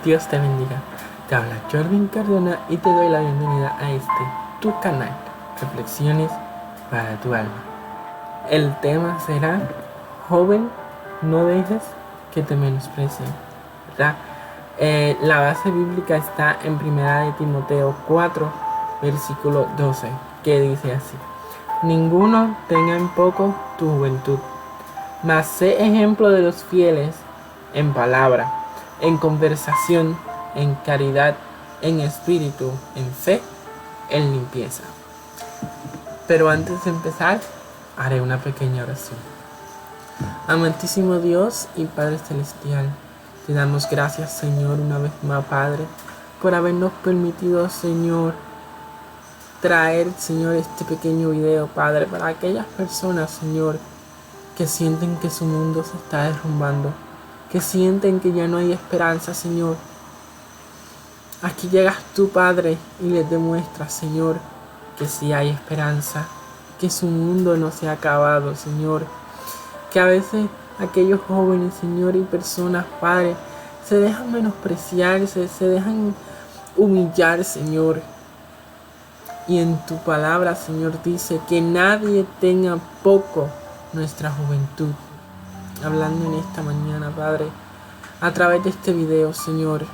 Dios te bendiga. Te habla Jorvin Cardona y te doy la bienvenida a tu canal, Reflexiones para tu alma. El tema será: joven, no dejes que te menosprecien, ¿verdad? La base bíblica está en 1 Timoteo 4, versículo 12, que dice así: ninguno tenga en poco tu juventud, mas sé ejemplo de los fieles en palabra, en conversación, en caridad, en espíritu, en fe, en limpieza. Pero antes de empezar, haré una pequeña oración. Amantísimo Dios y Padre Celestial, te damos gracias, Señor, una vez más, Padre, por habernos permitido, Señor, traer, Señor, este pequeño video, Padre, para aquellas personas, Señor, que sienten que su mundo se está derrumbando, que sienten que ya no hay esperanza, Señor. Aquí llegas tú, Padre, y les demuestras, Señor, que sí hay esperanza, que su mundo no se ha acabado, Señor. Que a veces aquellos jóvenes, Señor, y personas, Padre, se dejan menospreciarse, se dejan humillar, Señor. Y en tu palabra, Señor, dice que nadie tenga poco nuestra juventud. Hablando en esta mañana, Padre, a través de este video, Señor,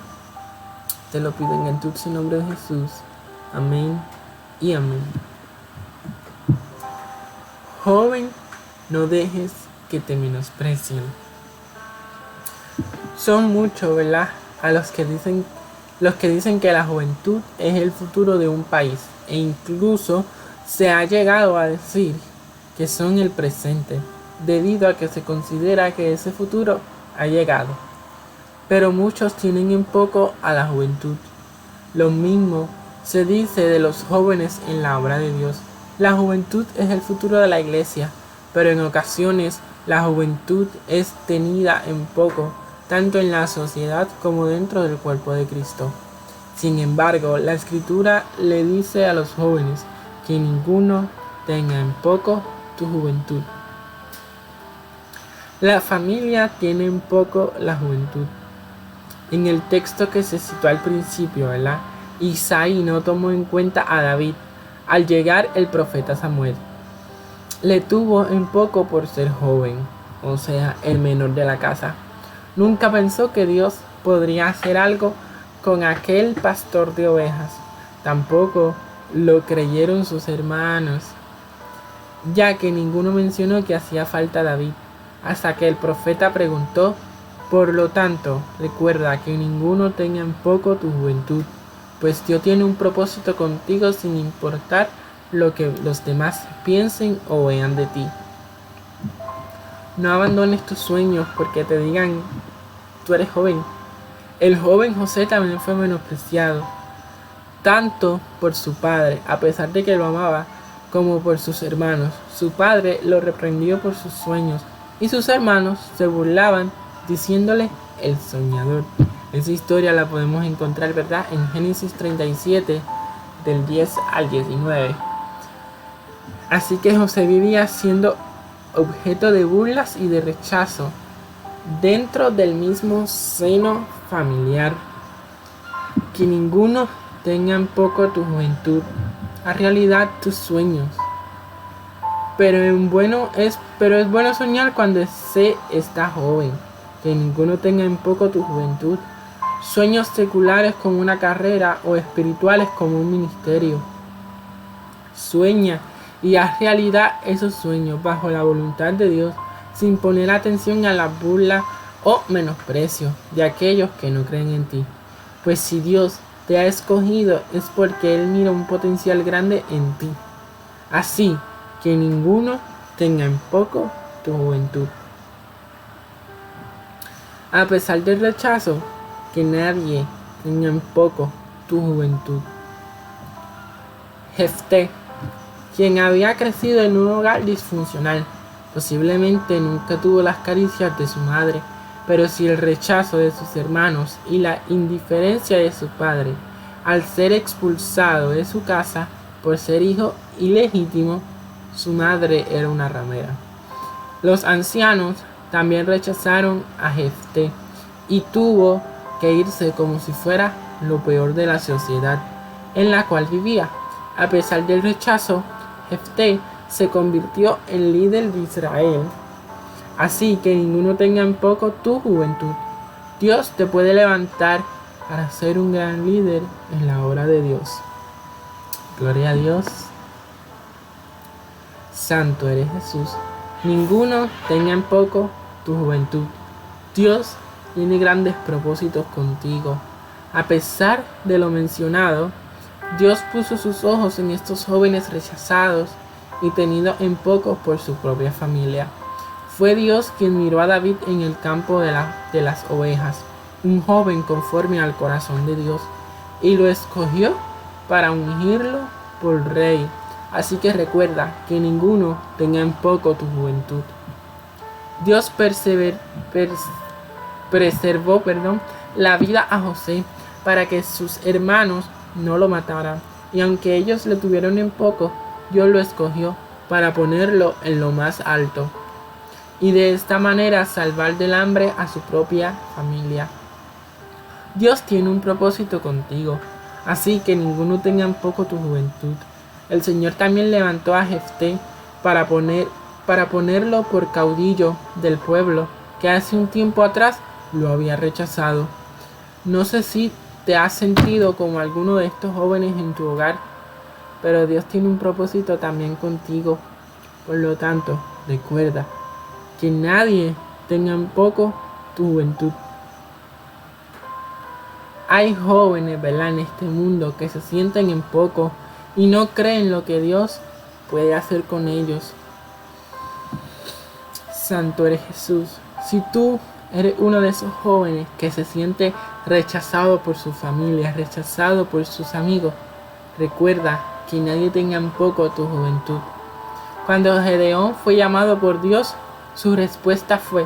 te lo pido en el dulce nombre de Jesús. Amén y amén. Joven, no dejes que te menosprecien. Son muchos, ¿verdad?, a los que dicen que la juventud es el futuro de un país, e incluso se ha llegado a decir que son el presente, debido a que se considera que ese futuro ha llegado. Pero muchos tienen en poco a la juventud. Lo mismo se dice de los jóvenes en la obra de Dios. La juventud es el futuro de la iglesia, pero en ocasiones la juventud es tenida en poco, tanto en la sociedad como dentro del cuerpo de Cristo. Sin embargo, la Escritura le dice a los jóvenes que ninguno tenga en poco tu juventud. La familia tiene en poco la juventud. En el texto que se citó al principio, ¿verdad?, Isaí no tomó en cuenta a David al llegar el profeta Samuel. Le tuvo en poco por ser joven, o sea, el menor de la casa. Nunca pensó que Dios podría hacer algo con aquel pastor de ovejas. Tampoco lo creyeron sus hermanos, ya que ninguno mencionó que hacía falta David, hasta que el profeta preguntó. Por lo tanto, recuerda que ninguno tenga en poco tu juventud, pues Dios tiene un propósito contigo sin importar lo que los demás piensen o vean de ti. No abandones tus sueños porque te digan, tú eres joven. El joven José también fue menospreciado, tanto por su padre, a pesar de que lo amaba, como por sus hermanos. Su padre lo reprendió por sus sueños y sus hermanos se burlaban diciéndole el soñador. Esa historia la podemos encontrar, ¿verdad?, en Génesis 37, del 10 al 19. Así que José vivía siendo objeto de burlas y de rechazo dentro del mismo seno familiar. Que ninguno tenga en poco tu juventud, a realidad tus sueños. Pero es bueno soñar cuando se está joven. Que ninguno tenga en poco tu juventud. Sueños seculares como una carrera o espirituales como un ministerio. Sueña y haz realidad esos sueños bajo la voluntad de Dios, sin poner atención a la burla o menosprecio de aquellos que no creen en ti. Pues si Dios te ha escogido es porque Él mira un potencial grande en ti. Así que ninguno tenga en poco tu juventud. A pesar del rechazo, que nadie tenga en poco tu juventud. Jefté, quien había crecido en un hogar disfuncional, posiblemente nunca tuvo las caricias de su madre, pero sí el rechazo de sus hermanos y la indiferencia de su padre, al ser expulsado de su casa por ser hijo ilegítimo. Su madre era una ramera. Los ancianos también rechazaron a Jefté y tuvo que irse como si fuera lo peor de la sociedad en la cual vivía. A pesar del rechazo, Jefté se convirtió en líder de Israel. Así que ninguno tenga en poco tu juventud. Dios te puede levantar para ser un gran líder en la obra de Dios. Gloria a Dios. Santo eres Jesús. Ninguno tenga en poco tu juventud. Dios tiene grandes propósitos contigo. A pesar de lo mencionado, Dios puso sus ojos en estos jóvenes rechazados y tenidos en poco por su propia familia. Fue Dios quien miró a David en el campo de las ovejas, un joven conforme al corazón de Dios, y lo escogió para ungirlo por rey. Así que recuerda que ninguno tenga en poco tu juventud. Dios preservó la vida a José para que sus hermanos no lo mataran. Y aunque ellos le tuvieron en poco, Dios lo escogió para ponerlo en lo más alto. Y de esta manera salvar del hambre a su propia familia. Dios tiene un propósito contigo, así que ninguno tenga en poco tu juventud. El Señor también levantó a Jefté para ponerlo por caudillo del pueblo que hace un tiempo atrás lo había rechazado. No sé si te has sentido como alguno de estos jóvenes en tu hogar, pero Dios tiene un propósito también contigo. Por lo tanto, recuerda que nadie tenga en poco tu juventud. Hay jóvenes, en este mundo que se sienten en poco y no creen lo que Dios puede hacer con ellos. Santo eres Jesús. Si tú eres uno de esos jóvenes que se siente rechazado por su familia, rechazado por sus amigos, recuerda que nadie tenga en poco tu juventud. Cuando Gedeón fue llamado por Dios, su respuesta fue: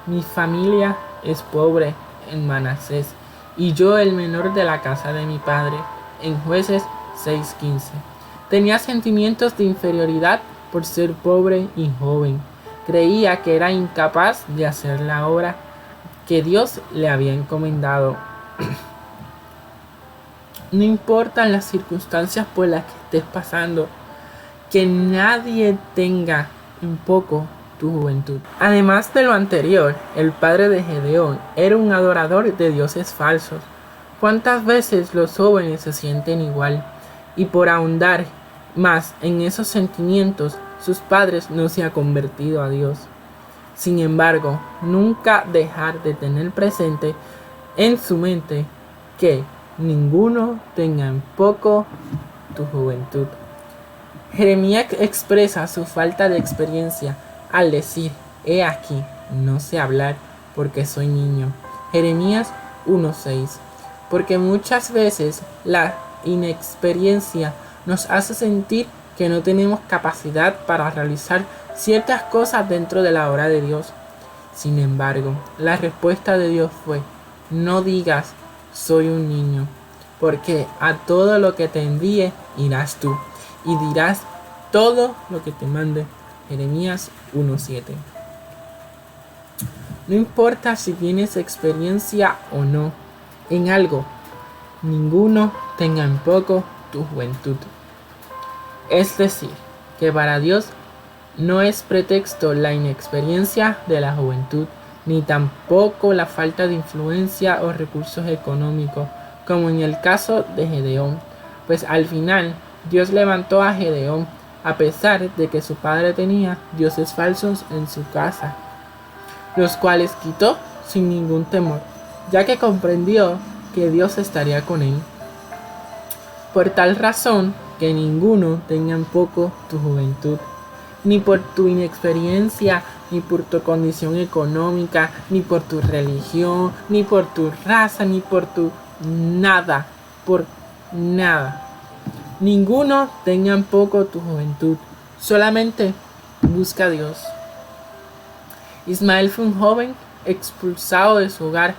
mi familia es pobre en Manasés y yo el menor de la casa de mi padre. En Jueces 6:15. Tenía sentimientos de inferioridad por ser pobre y joven. Creía que era incapaz de hacer la obra que Dios le había encomendado. No importan las circunstancias por las que estés pasando, que nadie tenga en poco tu juventud. Además de lo anterior, el padre de Gedeón era un adorador de dioses falsos. ¿Cuántas veces los jóvenes se sienten igual? Y por ahondar más en esos sentimientos, sus padres no se han convertido a Dios. Sin embargo, nunca dejar de tener presente en su mente que ninguno tenga en poco tu juventud. Jeremías expresa su falta de experiencia al decir: he aquí, no sé hablar porque soy niño. Jeremías 1:6. Porque muchas veces la inexperiencia nos hace sentir que no tenemos capacidad para realizar ciertas cosas dentro de la obra de Dios. Sin embargo, la respuesta de Dios fue: no digas soy un niño, porque a todo lo que te envíe irás tú, y dirás todo lo que te mande. Jeremías 1:7. No importa si tienes experiencia o no en algo, ninguno tenga en poco tu juventud. Es decir, que para Dios no es pretexto la inexperiencia de la juventud, ni tampoco la falta de influencia o recursos económicos, como en el caso de Gedeón, pues al final Dios levantó a Gedeón a pesar de que su padre tenía dioses falsos en su casa, los cuales quitó sin ningún temor, ya que comprendió que Dios estaría con él. Por tal razón, que ninguno tenga en poco tu juventud, ni por tu inexperiencia, ni por tu condición económica, ni por tu religión, ni por tu raza, ni por tu nada, por nada. Ninguno tenga en poco tu juventud, solamente busca a Dios. Ismael fue un joven expulsado de su hogar,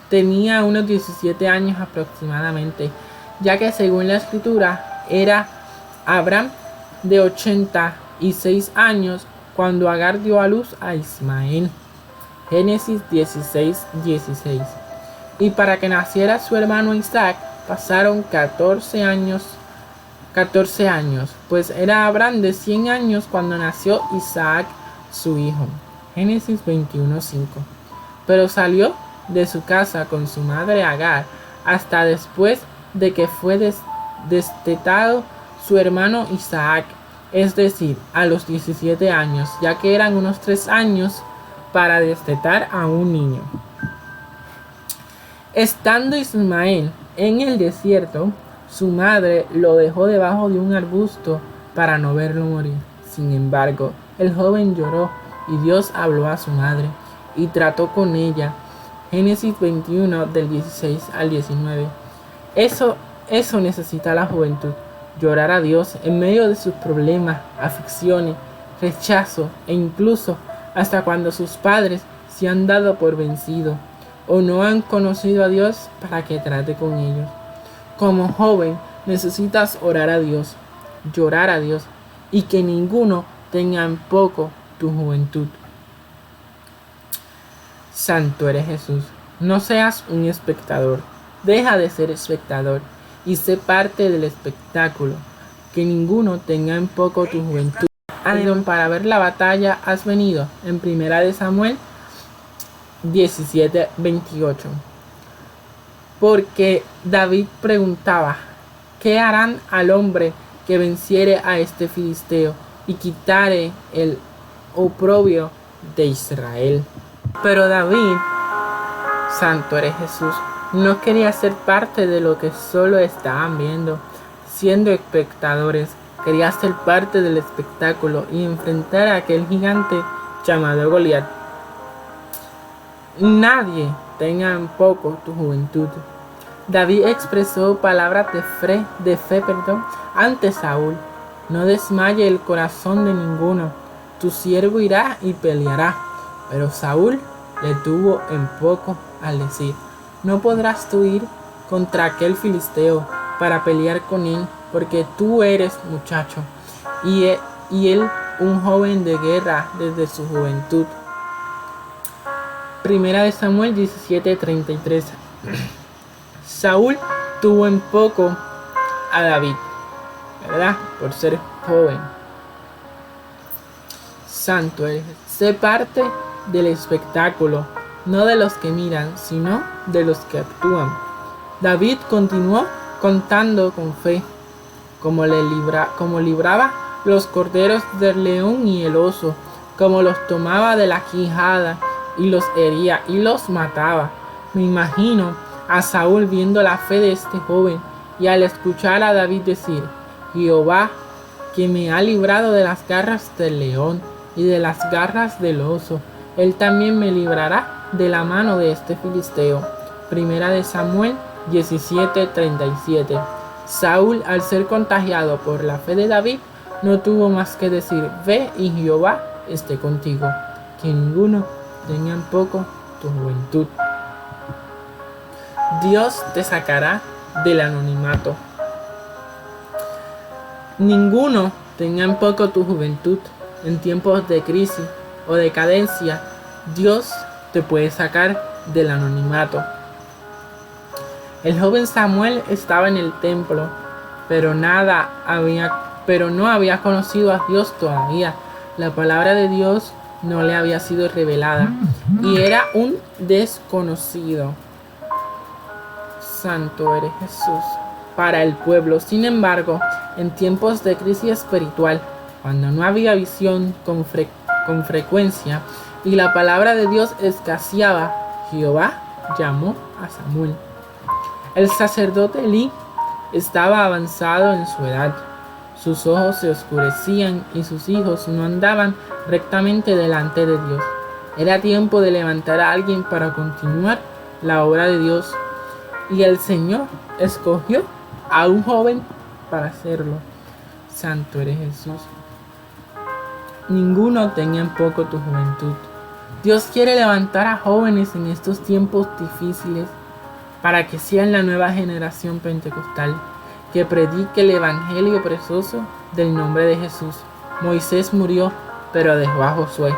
tenía unos 17 años aproximadamente, ya que según la escritura era Abraham de 86 años cuando Agar dio a luz a Ismael. Génesis 16:16. Y para que naciera su hermano Isaac, pasaron 14 años, pues era Abraham de 100 años cuando nació Isaac, su hijo. Génesis 21:5. Pero salió de su casa con su madre Agar hasta después de que fue destetado su hermano Isaac, es decir, a los 17 años, ya que eran unos 3 años para destetar a un niño. Estando Ismael en el desierto, su madre lo dejó debajo de un arbusto para no verlo morir. Sin embargo, el joven lloró y Dios habló a su madre y trató con ella. Génesis 21 del 16 al 19. Eso necesita la juventud. Llorar a Dios en medio de sus problemas, aflicciones, rechazo e incluso hasta cuando sus padres se han dado por vencidos o no han conocido a Dios para que trate con ellos. Como joven necesitas orar a Dios, llorar a Dios y que ninguno tenga en poco tu juventud. Santo eres Jesús. No seas un espectador. Deja de ser espectador y sé parte del espectáculo. Que ninguno tenga en poco tu juventud. Para ver la batalla has venido. En 1 Samuel 17:28. Porque David preguntaba: ¿qué harán al hombre que venciere a este filisteo y quitare el oprobio de Israel? Pero David, santo eres Jesús, no quería ser parte de lo que solo estaban viendo, siendo espectadores. Quería ser parte del espectáculo y enfrentar a aquel gigante llamado Goliat. Nadie tenga en poco tu juventud. David expresó palabras de fe ante Saúl. No desmaye el corazón de ninguno. Tu siervo irá y peleará. Pero Saúl le tuvo en poco al decir: no podrás tú ir contra aquel filisteo para pelear con él, porque tú eres muchacho y él un joven de guerra desde su juventud. 1 Samuel 17:33. Saúl tuvo en poco a David, ¿verdad? Por ser joven. Santo eres. Sé parte del espectáculo, no de los que miran, sino de los que actúan. David continuó contando con fe, como libraba los corderos del león y el oso, como los tomaba de la quijada y los hería y los mataba. Me imagino a Saúl viendo la fe de este joven y al escuchar a David decir: Jehová, que me ha librado de las garras del león y de las garras del oso, él también me librará de la mano de este filisteo. 1 Samuel 17:37. Saúl, al ser contagiado por la fe de David, no tuvo más que decir: ve y Jehová esté contigo. Que ninguno tenga en poco tu juventud. Dios te sacará del anonimato. Ninguno tenga en poco tu juventud. En tiempos de crisis o decadencia, Dios te puede sacar del anonimato. El joven Samuel estaba en el templo, pero no había conocido a Dios todavía. La palabra de Dios no le había sido revelada y era un desconocido. Santo eres Jesús para el pueblo. Sin embargo, en tiempos de crisis espiritual, cuando no había visión con frecuencia y la palabra de Dios escaseaba, Jehová llamó a Samuel. El sacerdote Elí estaba avanzado en su edad. Sus ojos se oscurecían y sus hijos no andaban rectamente delante de Dios. Era tiempo de levantar a alguien para continuar la obra de Dios. Y el Señor escogió a un joven para hacerlo. Santo eres Jesús. Ninguno tenga en poco tu juventud. Dios quiere levantar a jóvenes en estos tiempos difíciles para que sean la nueva generación pentecostal que predique el evangelio precioso del nombre de Jesús. Moisés murió, pero dejó a Josué.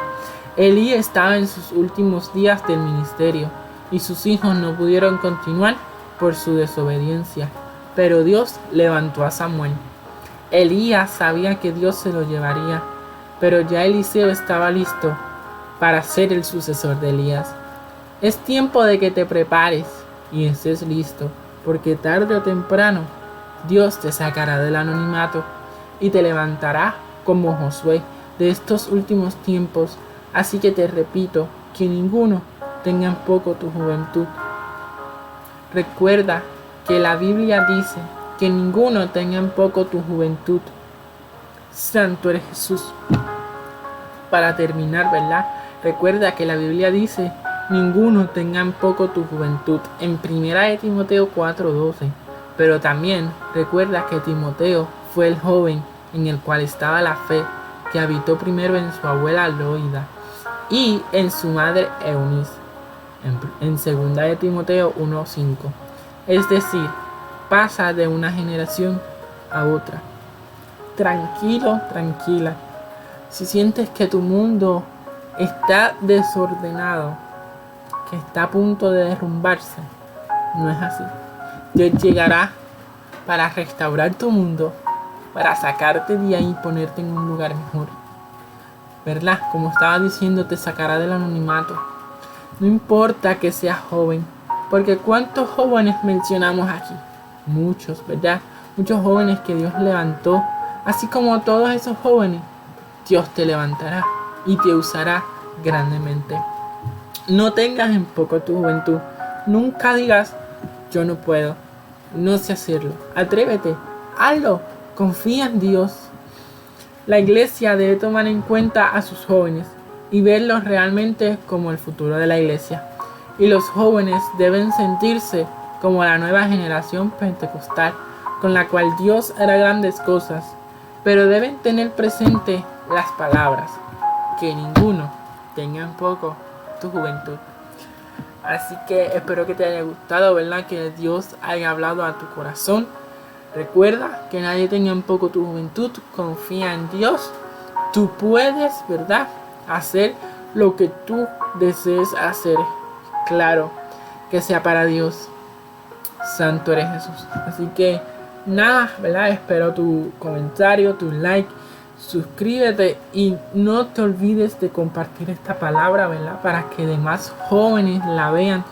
Elí estaba en sus últimos días del ministerio, y sus hijos no pudieron continuar por su desobediencia. Pero Dios levantó a Samuel. Elías sabía que Dios se lo llevaría, pero ya Eliseo estaba listo para ser el sucesor de Elías. Es tiempo de que te prepares y estés listo, porque tarde o temprano Dios te sacará del anonimato y te levantará como Josué de estos últimos tiempos. Así que te repito, que ninguno tenga en poco tu juventud. Recuerda que la Biblia dice que ninguno tenga en poco tu juventud. Santo eres Jesús. Para terminar, ¿verdad? Recuerda que la Biblia dice: ninguno tenga en poco tu juventud, en 1 Timoteo 4:12. Pero también recuerda que Timoteo fue el joven en el cual estaba la fe, que habitó primero en su abuela Loida y en su madre Eunice, en 2 Timoteo 1:5. Es decir, pasa de una generación a otra. Tranquilo, tranquila. Si sientes que tu mundo está desordenado, que está a punto de derrumbarse, no es así. Dios llegará para restaurar tu mundo, para sacarte de ahí y ponerte en un lugar mejor. ¿Verdad? Como estaba diciendo, te sacará del anonimato. No importa que seas joven, porque ¿cuántos jóvenes mencionamos aquí? Muchos, ¿verdad? Muchos jóvenes que Dios levantó. Así como todos esos jóvenes, Dios te levantará y te usará grandemente. No tengas en poco tu juventud. Nunca digas: yo no puedo, no sé hacerlo. Atrévete, hazlo, confía en Dios. La iglesia debe tomar en cuenta a sus jóvenes y verlos realmente como el futuro de la iglesia. Y los jóvenes deben sentirse como la nueva generación pentecostal, con la cual Dios hará grandes cosas. Pero deben tener presente las palabras: que ninguno tenga en poco tu juventud. Así que espero que te haya gustado, ¿verdad? Que Dios haya hablado a tu corazón. Recuerda que nadie tenga en poco tu juventud. Confía en Dios. Tú puedes, ¿verdad?, hacer lo que tú desees hacer. Claro, que sea para Dios. Santo eres Jesús. Así que nada, ¿verdad? Espero tu comentario, tu like. Suscríbete y no te olvides de compartir esta palabra, ¿verdad? Para que demás jóvenes la vean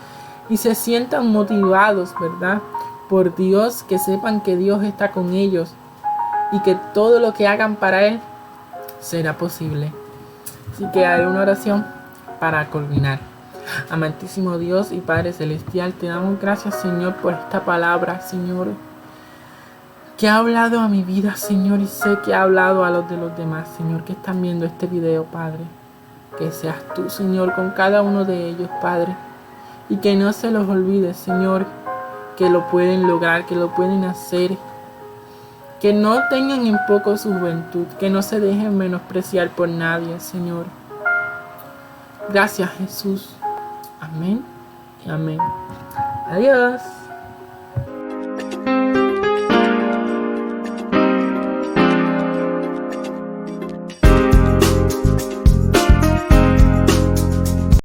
y se sientan motivados, ¿verdad?, por Dios, que sepan que Dios está con ellos y que todo lo que hagan para Él será posible. Así que haré una oración para culminar. Amantísimo Dios y Padre Celestial, te damos gracias, Señor, por esta palabra, Señor, que ha hablado a mi vida, Señor, y sé que ha hablado a los de los demás, Señor, que están viendo este video, Padre. Que seas tú, Señor, con cada uno de ellos, Padre, y que no se los olvide, Señor, que lo pueden lograr, que lo pueden hacer, que no tengan en poco su juventud, que no se dejen menospreciar por nadie, Señor. Gracias, Jesús. Amén y amén. Adiós.